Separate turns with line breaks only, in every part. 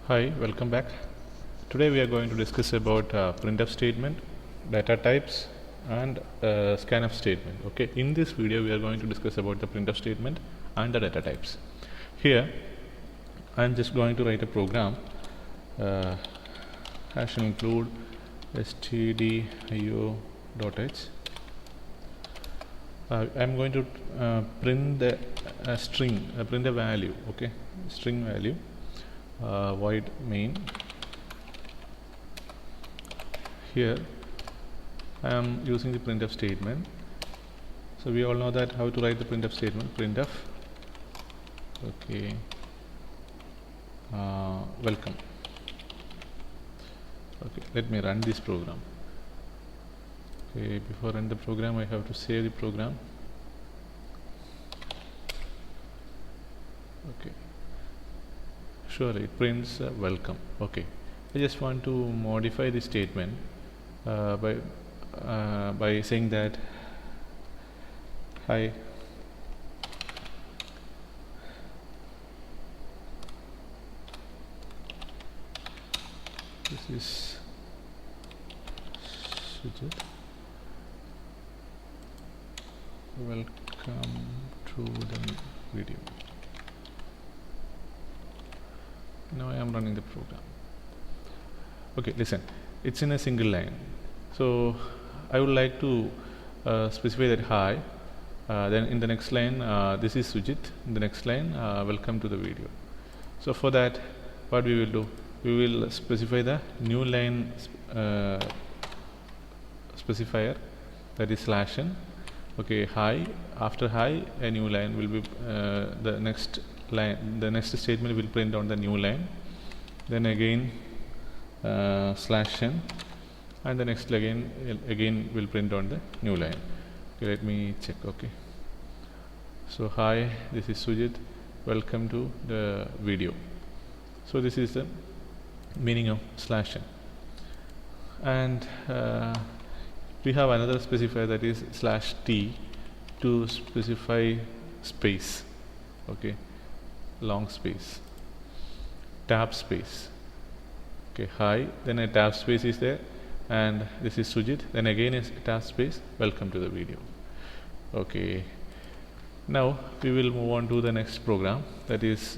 Hi, welcome back. Today we are going to discuss about printf statement, data types and scanf statement. Okay, in this video we are going to discuss about the printf statement and the data types. Here I am just going to write a program hash include stdio.h. I am going to print the string, print a value, okay, string value, void main. Here I am using the printf statement. So we all know that how to write the printf statement. Printf, okay, welcome. Okay, let me run this program. Okay, before run the program I have to save the program. Okay, sure, it prints welcome. Okay, I just want to modify the statement by saying that hi, this is Sujit, welcome to the video. Now I am running the program. Okay, listen, it's in a single line, so I would like to specify that hi, then in the next line this is Sujit, in the next line welcome to the video. So for that, what we will do, we will specify the new line specifier, that is /n. Okay, hi, after hi a new line will be the next line, the next statement will print on the new line, then again /n, and the next again will print on the new line. Okay, let me check. Okay, so hi, this is Sujit, welcome to the video. So this is the meaning of /n. And we have another specifier, that is /t, to specify space. Okay, long space, tab space. Okay, hi, then a tab space is there, and this is Sujit, then again is tab space, welcome to the video. Okay, now we will move on to the next program, that is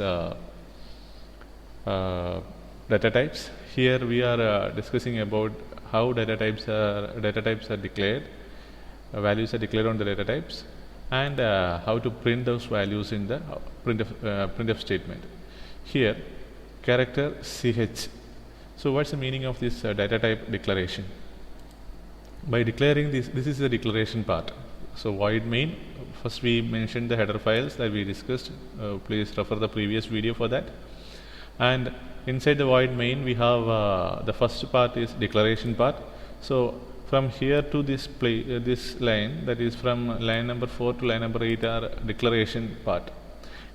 data types. Here we are discussing about how data types are declared, values are declared on the data types, and how to print those values in the printf statement. Here, character ch. So what's the meaning of this data type declaration? By declaring this is the declaration part. So void main, first we mentioned the header files that we discussed, please refer the previous video for that. And inside the void main we have the first part is declaration part. So from here to this this line, that is from line number 4 to line number 8, are declaration part.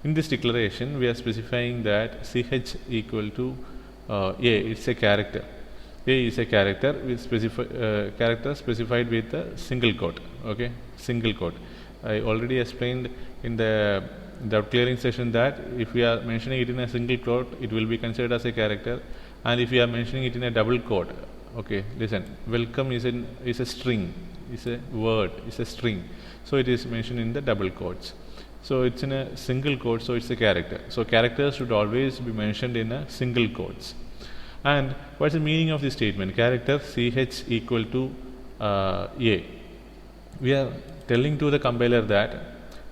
In this declaration we are specifying that ch equal to a, it's a character. A is a character with character specified with a single quote. Okay, single quote. I already explained in the clearing session that if we are mentioning it in a single quote, it will be considered as a character, and if we are mentioning it in a double quote, okay, listen, welcome is a string, is a word, is a string, so it is mentioned in the double quotes. So it's in a single quote, so it's a character. So characters should always be mentioned in a single quotes. And what's the meaning of this statement? Character ch equal to a. We are telling to the compiler that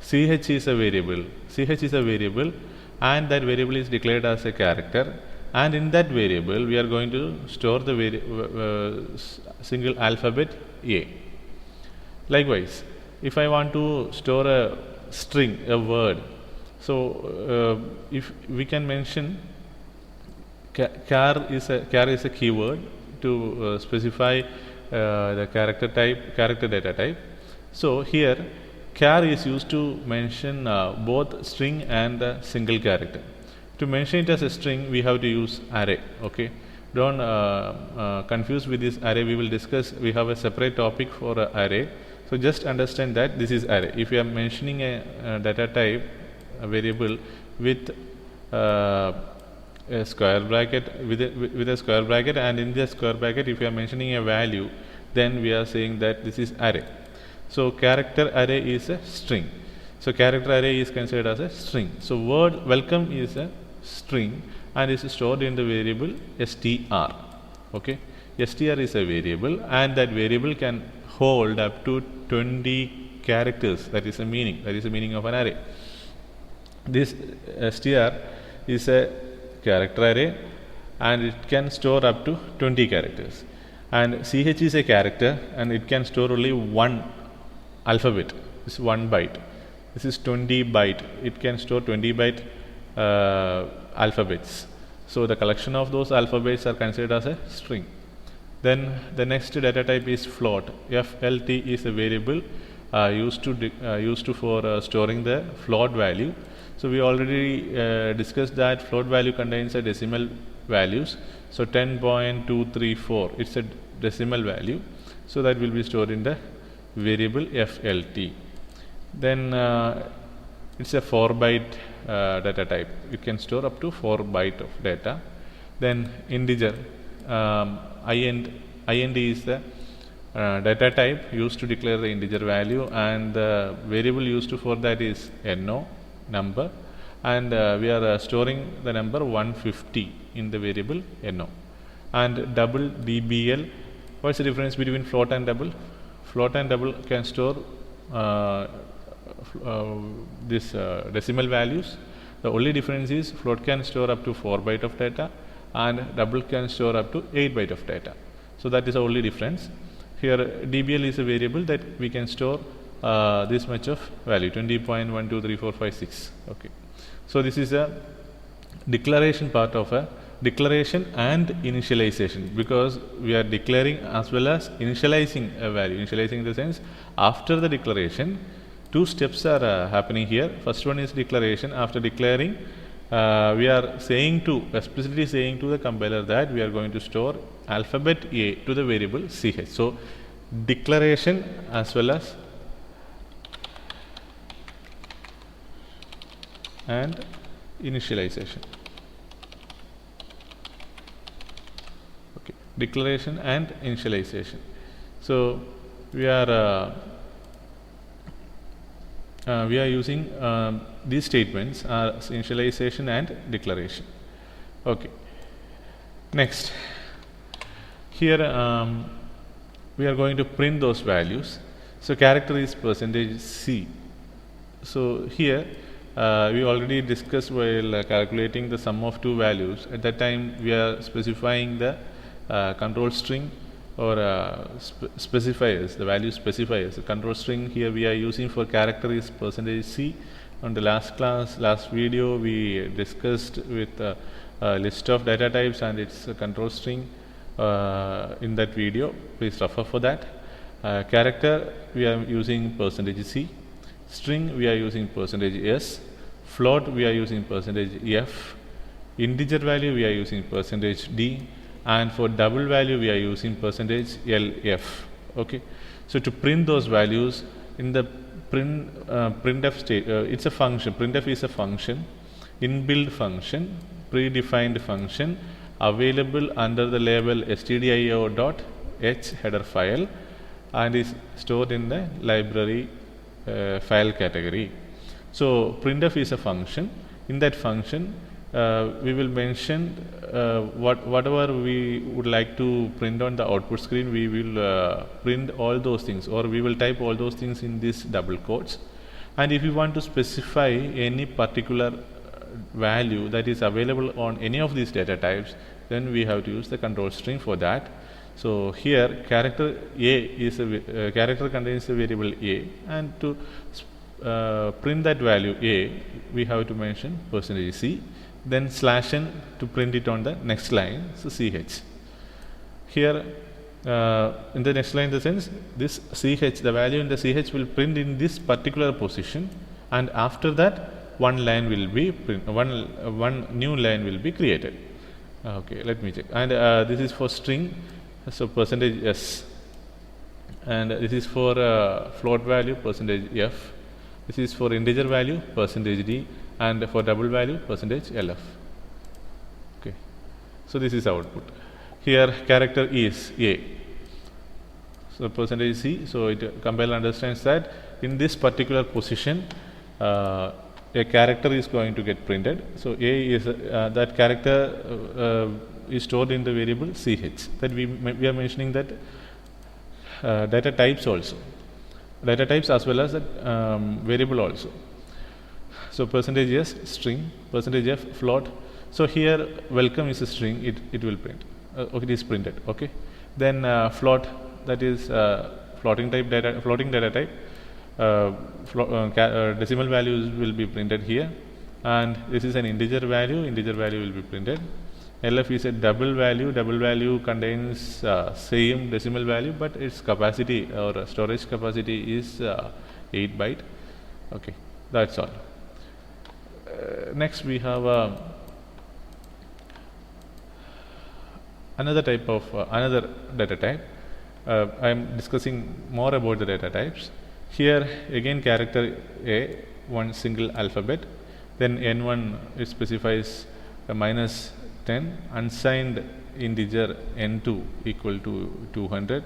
ch is a variable, and that variable is declared as a character, and in that variable we are going to store the single alphabet a. Likewise, if I want to store a string, a word, so if we can mention char is a keyword to specify the character type, character data type. So here char is used to mention both string and single character. To mention it as a string, we have to use array. Okay, don't confuse with this array. We will discuss, we have a separate topic for array. So just understand that this is array. If you are mentioning a data type, a variable with a square bracket with a square bracket, and in the square bracket if you are mentioning a value, then we are saying that this is array. So character array is a string. So character array is considered as a string. So word welcome is a string and is stored in the variable str. Okay, str is a variable, and that variable can hold up to 20 characters. That is the meaning of an array. This str is a character array and it can store up to 20 characters, and ch is a character and it can store only one alphabet. This is 1 byte. This is 20 byte. It can store 20 byte alphabets. So the collection of those alphabets are considered as a string. Then the next data type is float. FLT is a variable used for storing the float value. So we already discussed that float value contains a decimal values. So 10.234, it's a decimal value. So that will be stored in the variable FLT. Then it's a 4 byte data type. You can store up to 4 byte of data. Then integer, int is the data type used to declare the integer value, and the variable used for that is no, number, and we are storing the number 150 in the variable no. And double, DBL, what's the difference between float and double? Float and double can store this decimal values. The only difference is float can store up to 4 byte of data and double can store up to 8 byte of data. So that is the only difference. Here DBL is a variable that we can store this much of value, 20.123456. Okay. So this is a declaration part of a declaration and initialization, because we are declaring as well as initializing a value. Initializing in the sense, after the declaration, two steps are happening here. First one is declaration. After declaring, we are explicitly saying to the compiler that we are going to store alphabet A to the variable ch. So declaration as well as and initialization. Okay, declaration and initialization. So we are using these statements as initialization and declaration. Okay. Next, here we are going to print those values. So character is %C. So here we already discussed while calculating the sum of two values. At that time we are specifying the control string or specifiers, the value specifiers. The control string here we are using for character is %C. On the last video we discussed with a list of data types and its control string in that video. Please refer for that. Character we are using %C. String we are using %S. Float we are using %F. Integer value we are using %D. And for double value we are using %LF. Okay. So to print those values in the printf state, it's a function. Printf is a function, inbuilt function, predefined function available under the label stdio.h header file and is stored in the library file category. So printf is a function. In that function we will mention whatever we would like to print on the output screen. We will print all those things, or we will type all those things in these double quotes. And if you want to specify any particular value that is available on any of these data types, then we have to use the control string for that. So here character A is a character contains the variable A, and to print that value A we have to mention %C, then /n to print it on the next line, so ch. Here in the next line, in the sense this ch, the value in the ch will print in this particular position, and after that one line will be one new line will be created. Okay, let me check. And this is for string, so %S, and this is for float value %F. This is for integer value %D, and for double value %LF. Okay, so this is output. Here character is A. So percentage C. So it compiler understands that in this particular position a character is going to get printed. So A is that character is stored in the variable ch. That we are mentioning that data types also, data types as well as that variable also. So percentage S string, percentage F float. So here welcome is a string, it will print. Okay, it is printed. Okay, then float, that is floating data type. Decimal values will be printed here, and this is an integer value will be printed. LF is a double value contains same decimal value, but its capacity or storage capacity is 8 byte. Okay, that's all. Next we have another type of another data type. I am discussing more about the data types. Here again character A, one single alphabet, then N1 it specifies minus 10, unsigned integer N2 equal to 200,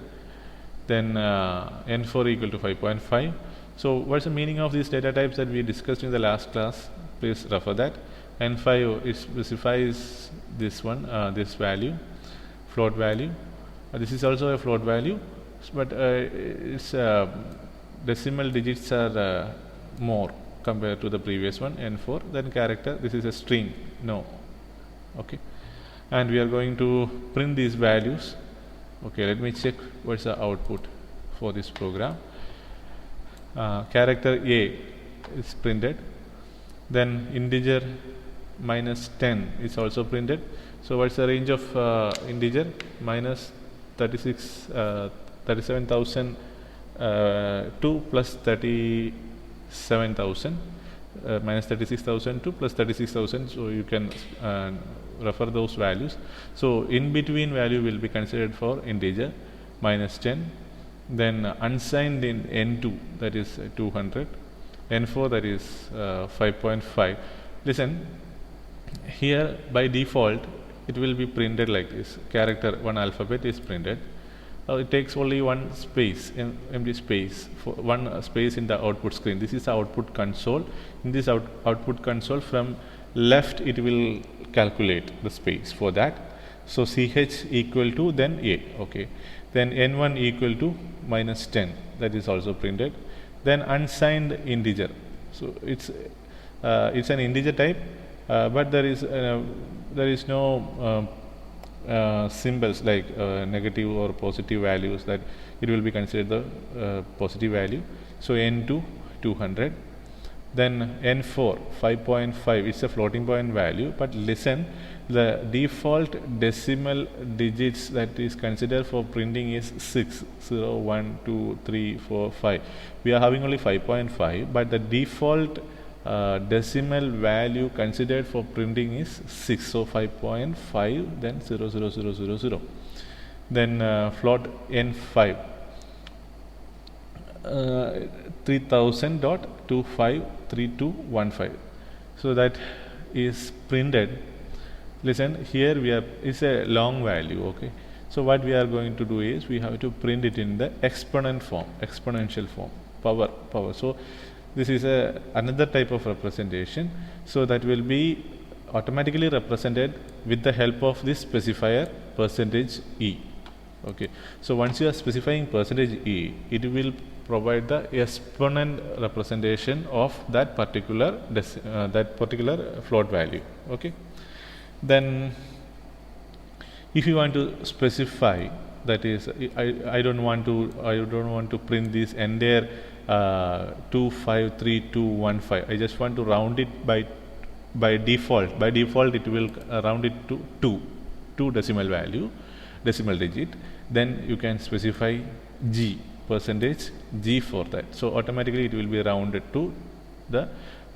then N4 equal to 5.5. So what's the meaning of these data types that we discussed in the last class? Please refer that. N5 it specifies this one, this value, float value. This is also a float value, but its decimal digits are more compared to the previous one, N4. Then character, this is a string, no. Okay, and we are going to print these values. Okay, let me check what's the output for this program. Character A is printed, then integer minus 10 is also printed. So what's the range of integer? Minus 37,002 plus 37,000, minus 36,002 plus 36,000. So you can refer those values. So in between value will be considered for integer, minus 10. Then unsigned in N2, that is 200. N4, that is 5.5. Listen, here by default it will be printed like this. Character, one alphabet is printed. It takes only one space, empty space, for one space in the output screen. This is the output console. In this output console, from left it will calculate the space for that. So ch equal to then A. Okay, then N1 equal to minus 10, that is also printed. Then unsigned integer. So it's an integer type, but there is no symbols like negative or positive values, that it will be considered the positive value. So N2 200, then N4 5.5, it's a floating point value, but listen, the default decimal digits that is considered for printing is 6, 0, 1, 2, 3, 4, 5. We are having only 5.5, but the default decimal value considered for printing is 6. So 5.5, then 0, 0, 0, 0, 0. Then float N5 3000.253215. So that is printed. Listen, here we are, it's a long value. Okay, so what we are going to do is we have to print it in the exponential form, power. So this is another type of representation. So that will be automatically represented with the help of this specifier percentage E. Okay, so once you are specifying percentage E, it will provide the exponent representation of that particular float value. Okay, then if you want to specify, that is, I don't want to print this entire 253215. I just want to round it by default. By default it will round it to 2 decimal digit. Then you can specify G, percentage G for that. So automatically it will be rounded to the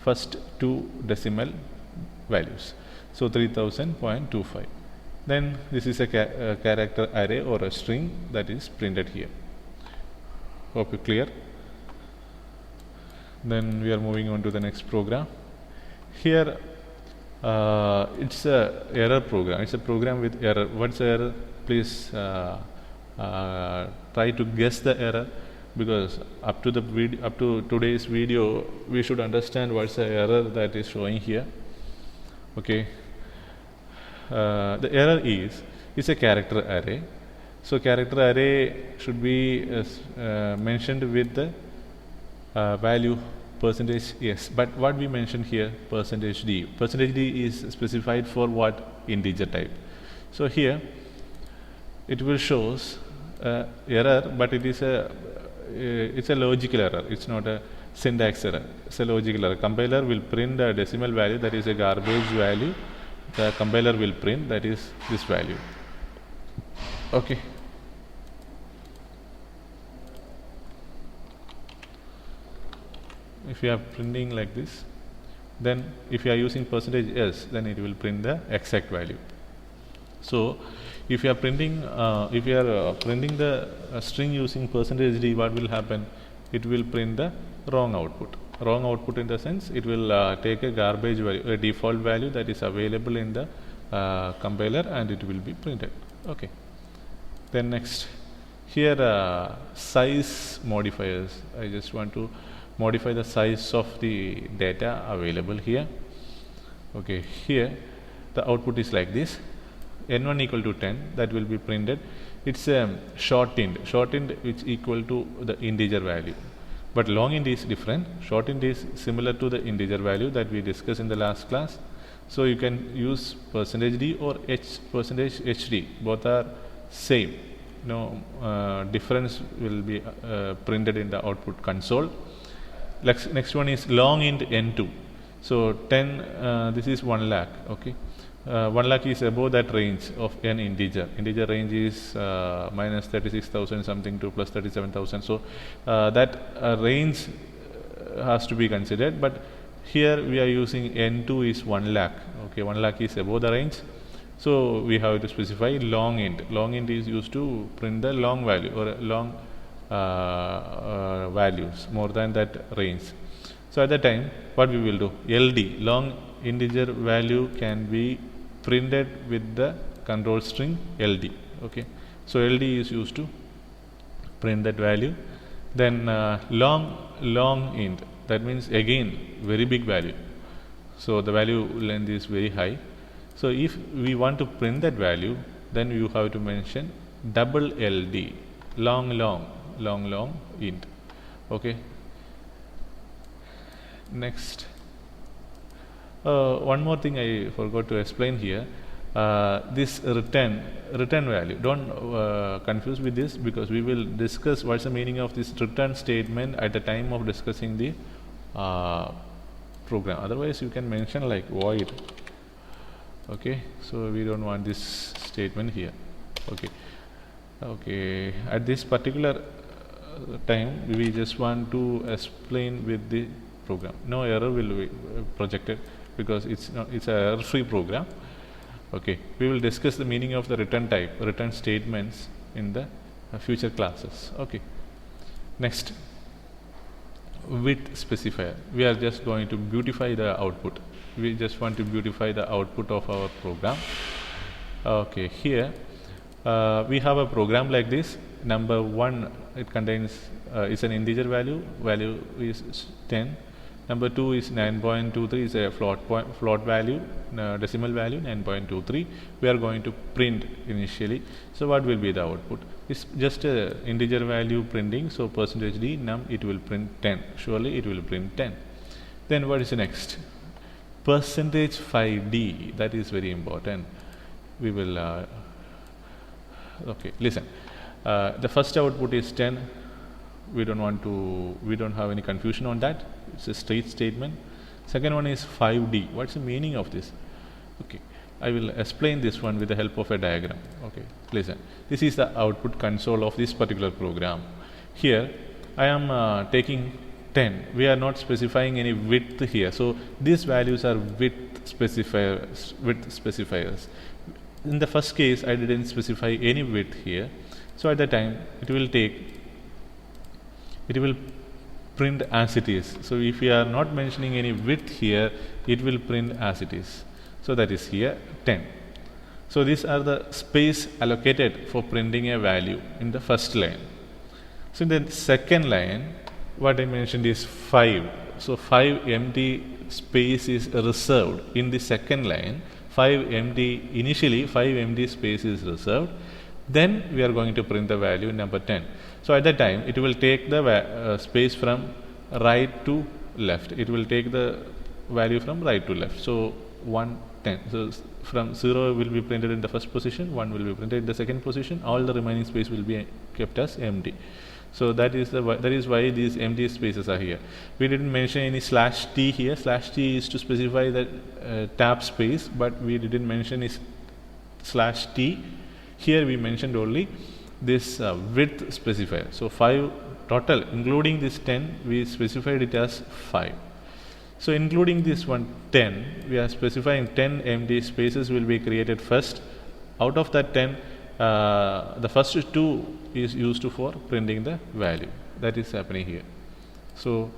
first 2 decimal values. So 3000.25. Then this is a character array or a string that is printed here. Hope you clear. Then we are moving on to the next program. Here It's a error program. It's a program with error. What's the error? Please try to guess the error, because up to today's video we should understand what's the error that is showing here. Okay. The error is it's a character array. So character array should be mentioned with the value %s, but what we mentioned here %d. %d is specified for what? Integer type. So here it will shows error, but it is it's a logical error. It's not a syntax error. It's a logical error. Compiler will print a decimal value, that is a garbage value. The compiler will print, that is this value. Okay. If you are printing like this, then if you are using %s, then it will print the exact value. So if you are printing the string using %d, what will happen? It will print the wrong output. Wrong output in the sense it will take a garbage value, a default value that is available in the compiler, and it will be printed. Okay. Then next, here size modifiers. I just want to modify the size of the data available here. Okay, here the output is like this: n1 equal to 10, that will be printed. It's a shortened which equal to the integer value, but long int is different. Short int is similar to the integer value that we discussed in the last class. So you can use %d or %hd, both are same. No difference will be printed in the output console. Next one is long int n2. So 10, this is 1 lakh. Okay, 1 lakh is above that range of n integer. Integer range is minus 36,000 something to plus 37,000. So that range has to be considered. But here we are using n2 is 1 lakh. Okay, 1 lakh is above the range. So we have to specify long int. Long int is used to print the long value or long values more than that range. So at that time, what we will do? LD, long integer value, can be printed with the control string LD. Okay, so LD is used to print that value. Then long int, that means again very big value. So the value length is very high. So if we want to print that value, then you have to mention double LD, long int. Okay. Next, one more thing I forgot to explain here. This return value, don't confuse with this, because we will discuss what's the meaning of this return statement at the time of discussing the program. Otherwise you can mention like void. Okay, so we don't want this statement here. Okay, at this particular time we just want to explain with the program. No error will be projected because it's a error-free program. Okay, we will discuss the meaning of the return type, return statements in the future classes. Okay, next, width specifier. We are just going to beautify the output. We just want to beautify the output of our program. Okay, here we have a program like this. Number 1, it contains is an integer value is 10. Number 2 is 9.23, is a float value, decimal value 9.23. We are going to print initially. So what will be the output? It's just a integer value printing. So %d num, it will print 10. Surely it will print 10. Then what is the next? %5d, that is very important. We will okay, listen. The first output is 10. We don't have any confusion on that. It's a straight statement. Second one is 5d. What's the meaning of this? Okay, I will explain this one with the help of a diagram. Okay, listen. This is the output console of this particular program. Here I am taking 10. We are not specifying any width here. So these values are width specifiers. In the first case, I didn't specify any width here. So at the time, it will print as it is. So if we are not mentioning any width here, it will print as it is. So that is here 10. So these are the space allocated for printing a value in the first line. So in the second line, what I mentioned is 5. So 5 empty space is reserved in the second line. 5 empty space is reserved. Then we are going to print the value number 10. So at that time, it will take the space from right to left. It will take the value from right to left. So 1, 10. So from 0 will be printed in the first position, 1 will be printed in the second position. All the remaining space will be kept as empty. So that is why these empty spaces are here. We didn't mention any /t here. /t is to specify the tab space, but we didn't mention is /t. Here we mentioned only this width specifier. So 5 total, including this 10, we specified it as 5. So including this one 10, we are specifying 10 empty spaces will be created first. Out of that 10, the first 2 is used for printing the value. That is happening here. So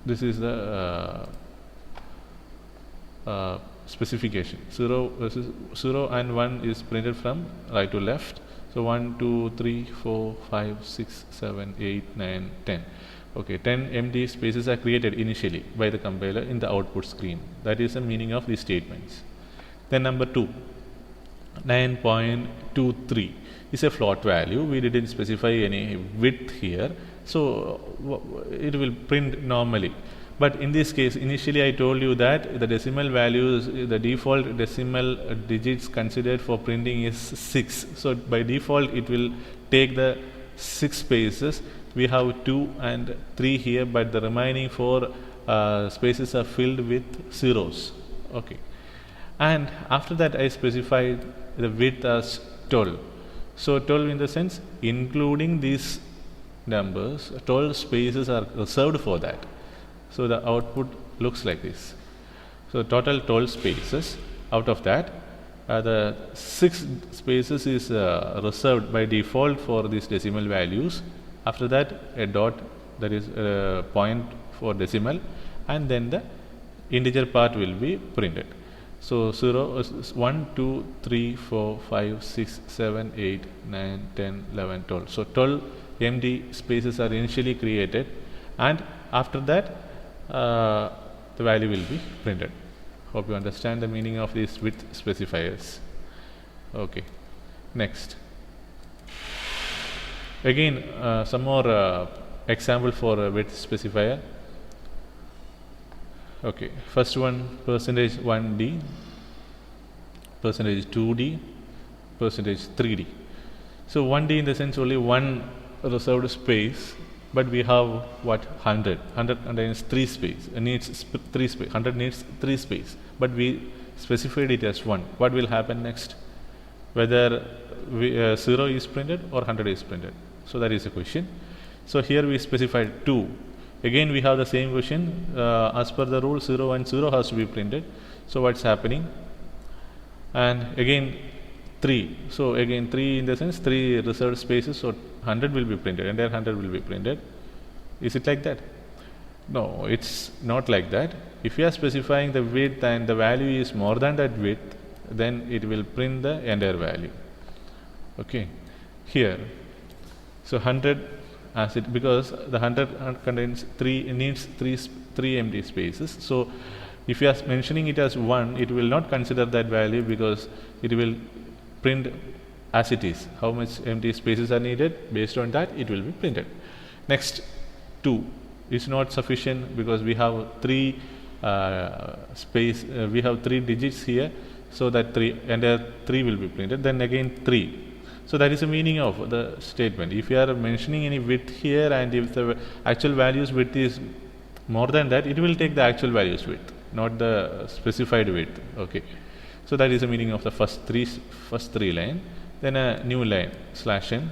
this is the specification. 0 and 1 is printed from right to left. So 1, 2, 3, 4, 5, 6, 7, 8, 9, 10. Okay, 10 empty spaces are created initially by the compiler in the output screen. That is the meaning of these statements. Then number 2, 9.23 is a float value. We didn't specify any width here, so it will print normally. But in this case, initially I told you that the decimal values, the default decimal digits considered for printing is 6. So by default it will take the 6 spaces. We have 2 and 3 here, but the remaining 4 spaces are filled with zeros. Okay. And after that I specified the width as 12. So 12 in the sense, including these numbers, 12 spaces are reserved for that. So the output looks like this. So total 12 spaces. Out of that, the 6 spaces is reserved by default for these decimal values. After that, a dot, that is a point for decimal, and then the integer part will be printed. So 1, 2, 3, 4, 5, 6, 7, 8, 9, 10, 11, 12. So 12 empty spaces are initially created, and after that the value will be printed. Hope you understand the meaning of these width specifiers. Okay, next. Again, some more example for width specifier. Okay, first one, %1d, %2d, %3d. So 1d in the sense only one reserved space, but we have what, 100 contains 3 space, needs 3 space, 100 needs 3 space, but we specified it as 1. What will happen next? Whether 0 is printed or 100 is printed. So that is the question. So here we specified 2. Again we have the same question. As per the rule, 0 and 0 has to be printed. So what's happening? And again 3. So again 3 in the sense 3 reserved spaces. So 100 will be printed. Entire 100 will be printed. Is it like that? No, it's not like that. If you are specifying the width and the value is more than that width, then it will print the entire value. Okay. Here, so 100 as it, because the 100 contains 3, needs 3 empty spaces. So if you are mentioning it as 1, it will not consider that value because it will print as it is. How much empty spaces are needed, based on that it will be printed. Next, 2 is not sufficient because we have 3 we have 3 digits here, so that entire 3 will be printed. Then again 3. So that is the meaning of the statement. If you are mentioning any width here, and if the actual values width is more than that, it will take the actual values width, not the specified width. Okay. So that is the meaning of the first three line. Then a new line /n.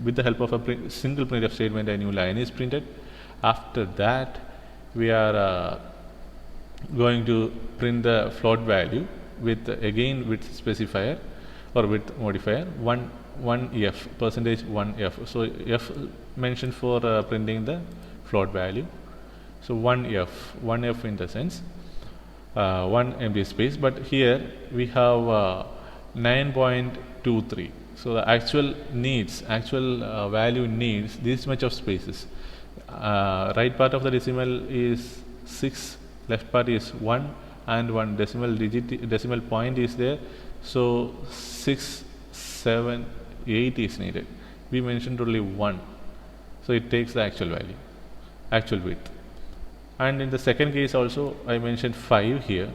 With the help of a single printf statement, a new line is printed. After that, we are going to print the float value with again width specifier or width modifier 1f, %1f. So f mentioned for printing the float value. So 1f in the sense one empty space, but here we have 9.23. So the actual value needs this much of spaces. Right part of the decimal is 6, left part is 1, and one decimal point is there. So 6, 7, 8 is needed. We mentioned only 1, so it takes the actual value, actual width. And in the second case also I mentioned 5 here,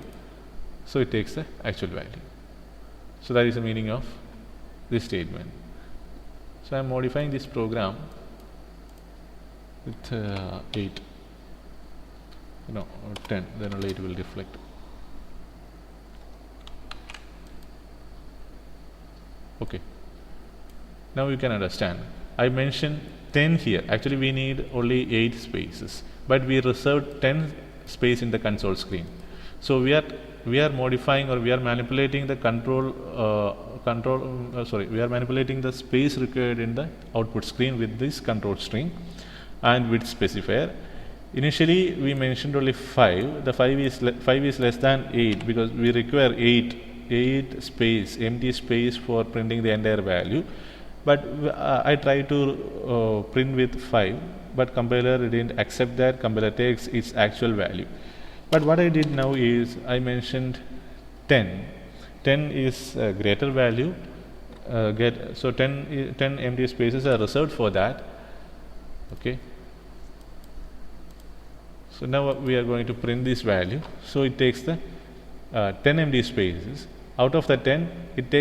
so it takes the actual value. So that is the meaning of this statement. So I am modifying this program with 8, no, 10, then only it will reflect. Okay, now you can understand. I mentioned 10 here. Actually we need only 8 spaces, but we reserved 10 space in the console screen. So we are modifying, or we are manipulating the we are manipulating the space required in the output screen with this control string and width specifier. Initially we mentioned only 5. The 5 is less than 8 because we require 8 space, empty space for printing the entire value. But I tried to print with 5, but compiler didn't accept that. Compiler takes its actual value. But what I did now is I mentioned 10. 10 is a greater value. So 10 empty spaces are reserved for that. Okay. So now we are going to print this value. So it takes the 10 empty spaces. Out of the 10, it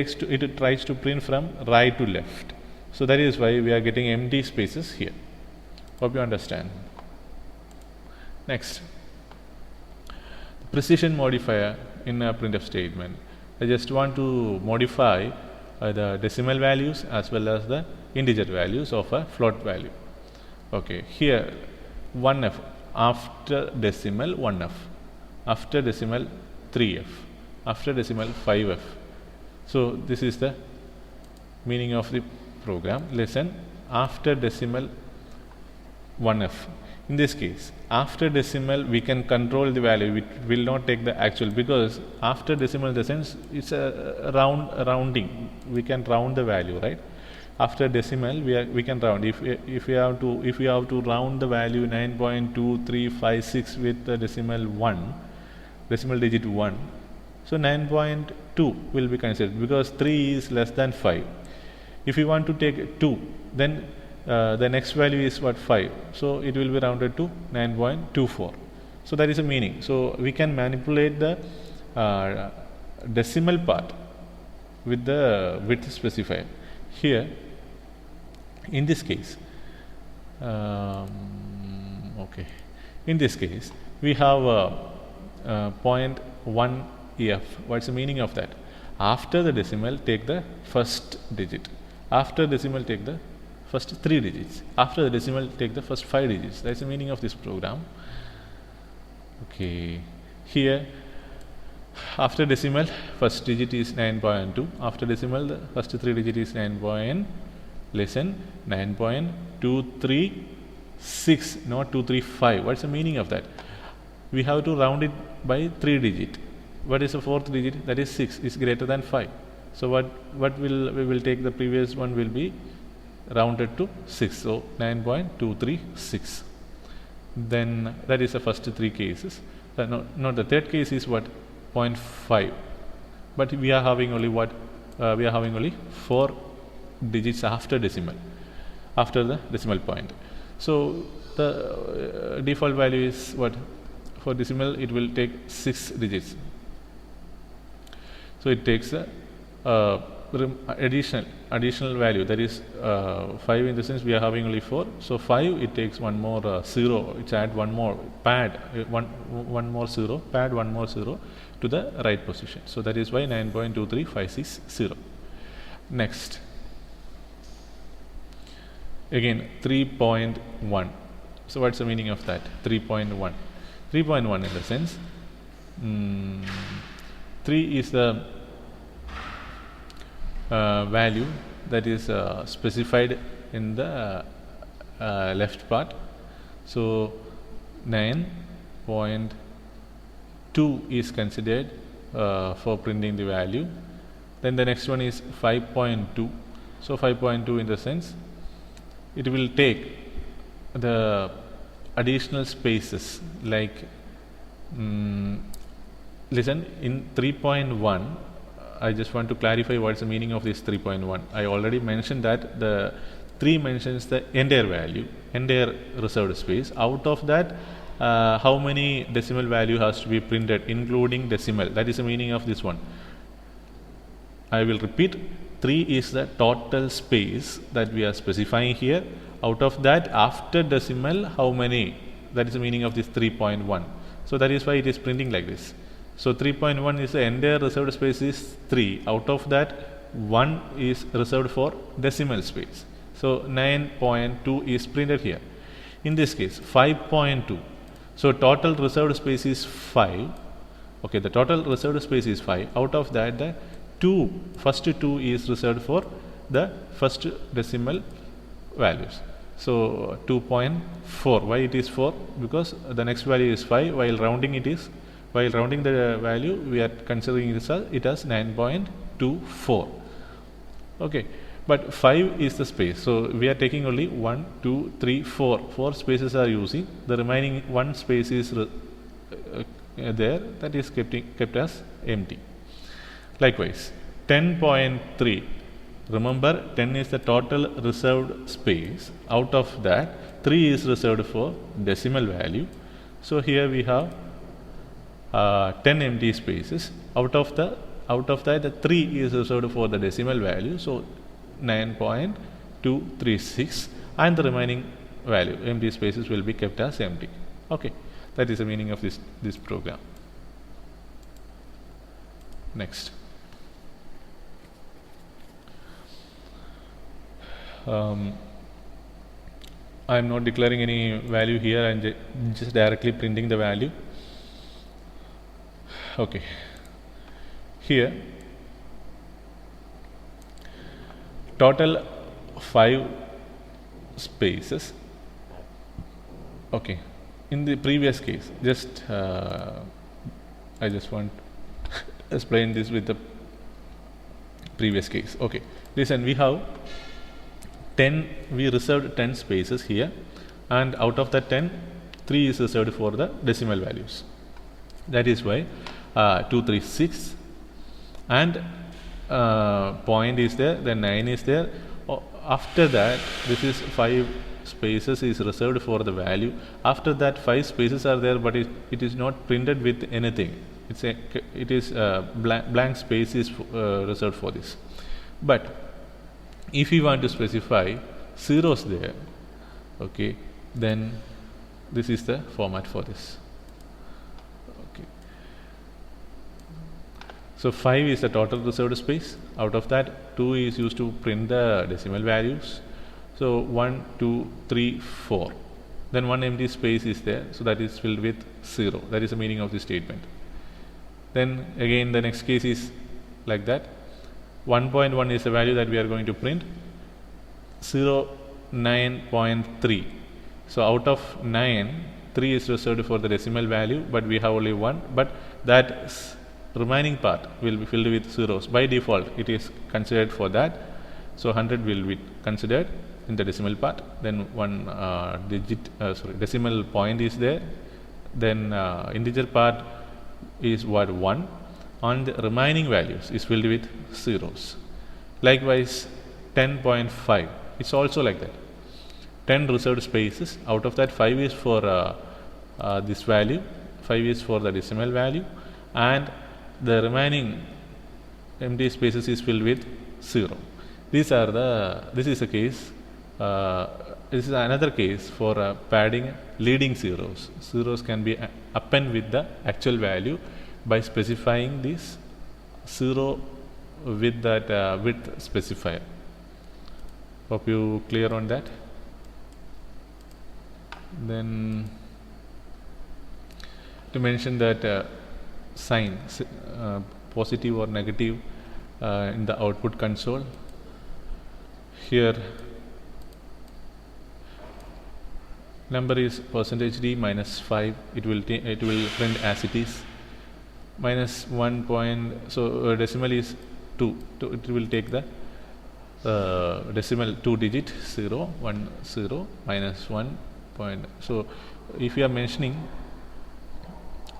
tries to print from right to left. So that is why we are getting empty spaces here. Hope you understand. Next, precision modifier in a printf statement. I just want to modify the decimal values as well as the integer values of a float value. Okay, here 1f after decimal 1f, after decimal 3f, after decimal 5f. So this is the meaning of the program. Listen, after decimal 1f. In this case, after decimal we can control the value. We will not take the actual, because after decimal in the sense it's a rounding. We can round the value, right? After decimal we can round. If we have to round the value 9.2356 with the decimal digit 1, so 9.2 will be considered because 3 is less than 5. If you want to take 2, then the next value is what, 5, so it will be rounded to 9.24. so that is the meaning. So we can manipulate the decimal part with the width specifier. Here in this case okay, in this case we have 0.1 EF. What's the meaning of that? After the decimal take the first digit, after decimal take the first 3 digits, after the decimal take the first 5 digits. That's the meaning of this program. Okay, here after decimal first digit is 9.2, after decimal the first 3 digit is 9.236, not 235. What's the meaning of that? We have to round it by 3 digit. What is the 4th digit? That is 6, is greater than 5. So we will take the previous one will be rounded to 6, so 9.236. Then that is the first 3 cases. No, the third case is what, 0.5, but we are having only what, we are having only 4 digits after decimal, after the decimal point. So the default value is what, for decimal it will take 6 digits. So it takes a additional value, that is 5. In the sense we are having only 4, so 5, it takes one more 0, it's add one more pad, one more 0, pad one more 0 to the right position. So that is why 9.23560. Next, again 3.1. So what's the meaning of that? 3.1 in the sense 3 is the value that is specified in the left part. So 9.2 2 is considered for printing the value. Then the next one is 5.2. So 5.2, in the sense, it will take the additional spaces, like listen, in 3.1, I just want to clarify what's the meaning of this 3.1. I already mentioned that the 3 mentions the entire value, entire reserved space. Out of that, how many decimal value has to be printed, including decimal. That is the meaning of this one. I will repeat, 3 is the total space that we are specifying here. Out of that, after decimal, how many? That is the meaning of this 3.1. So that is why it is printing like this. So 3.1 is the entire reserved space is 3. Out of that, 1 is reserved for decimal space. So 9.2 is printed here. In this case, 5.2. So total reserved space is 5. Okay, the total reserved space is 5. Out of that, the first 2 is reserved for the first decimal values. So 2.4. Why it is 4? Because the next value is 5. While rounding the value, we are considering it as 9.24. Okay, but 5 is the space. So we are taking only 1, 2, 3, 4. 4 spaces are using. The remaining 1 space is there, that is kept as empty. Likewise, 10.3. Remember, 10 is the total reserved space. Out of that, 3 is reserved for decimal value. So here we have 10 empty spaces. Out of that, the 3 is reserved for the decimal value. So 9.236, and the remaining value, empty spaces, will be kept as empty. Okay, that is the meaning of this program. Next. I am not declaring any value here, and just directly printing the value. Okay, here total 5 spaces. Okay, in the previous case, just I just want to explain this with the previous case. Okay, listen, we have 10, we reserved 10 spaces here, and out of that 10, 3 is reserved for the decimal values. That is why 236, and point is there, then 9 is there. After that, this is 5 spaces is reserved for the value. After that, 5 spaces are there, but it is not printed with anything. It is blank space is reserved for this. But if you want to specify zeros there, okay, then this is the format for this. Okay. So 5 is the total reserved space. Out of that, 2 is used to print the decimal values. So 1, 2, 3, 4. Then 1 empty space is there, so that is filled with 0. That is the meaning of the statement. Then again, the next case is like that. 1.1 is the value that we are going to print. 9.3. So out of 9, 3 is reserved for the decimal value, but we have only 1. But that remaining part will be filled with zeros. By default, it is considered for that. So 100 will be considered in the decimal part. Then one decimal point is there. Then integer part is 1. On the remaining values is filled with zeros. Likewise, 10.5. It's also like that. 10 reserved spaces. Out of that, 5 is for this value, 5 is for the decimal value, and the remaining empty spaces is filled with 0. This is a case. This is another case for padding leading zeros. Zeros can be append with the actual value by specifying this 0 with that width specifier. Hope you clear on that. Then to mention that sign positive or negative in the output console. Here number is %d minus 5. It will print as it is. minus 1 point, so decimal is 2, it will take the decimal 2 digit 0 1 0 minus 1 point. So if you are mentioning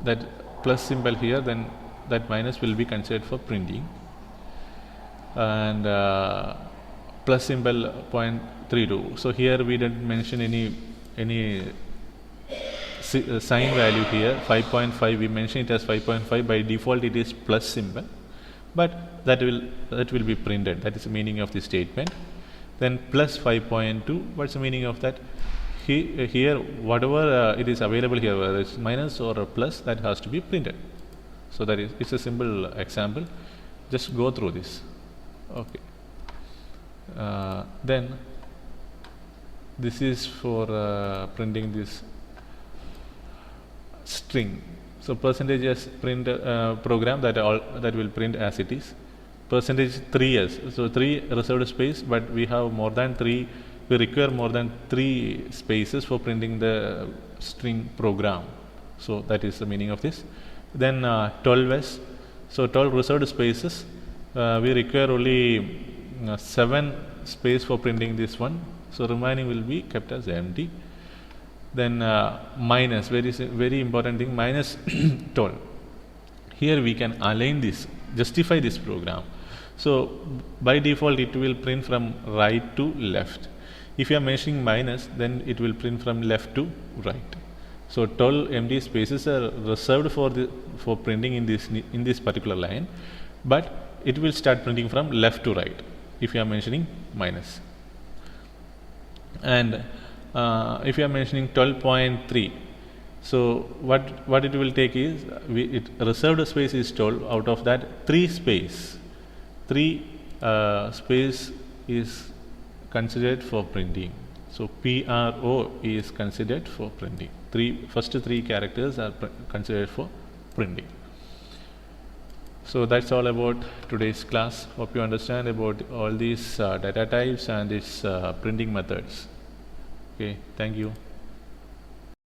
that plus symbol here, then that minus will be considered for printing, and plus symbol 0.32. So here we didn't mention any sign value here. 5.5 we mentioned it as 5.5. By default it is plus symbol, but that will be printed. That is the meaning of the statement. Then plus 5.2, what's the meaning of that? Here whatever it is available here, whether it's minus or a plus, that has to be printed. So that is, it's a simple example. Just go through this. Okay. Then this is for printing this string. So percentage as print program that will print as it is. Percentage 3s. So 3 reserved space, but we have more than 3. We require more than 3 spaces for printing the string program. So that is the meaning of this. Then 12s. So 12 reserved spaces. We require only 7 space for printing this one. So remaining will be kept as empty. Then minus, very important thing, minus 12. Here we can align this, justify this program. So by default it will print from right to left. If you are mentioning minus, then it will print from left to right. So 12 empty spaces are reserved for printing in this particular line, but it will start printing from left to right if you are mentioning minus. And if you are mentioning 12.3, so what it will take is, reserved space is 12. Out of that, 3 space is considered for printing. So PRO is considered for printing. First 3 characters are considered for printing. So that's all about today's class. Hope you understand about all these data types and its printing methods. Okay, thank you.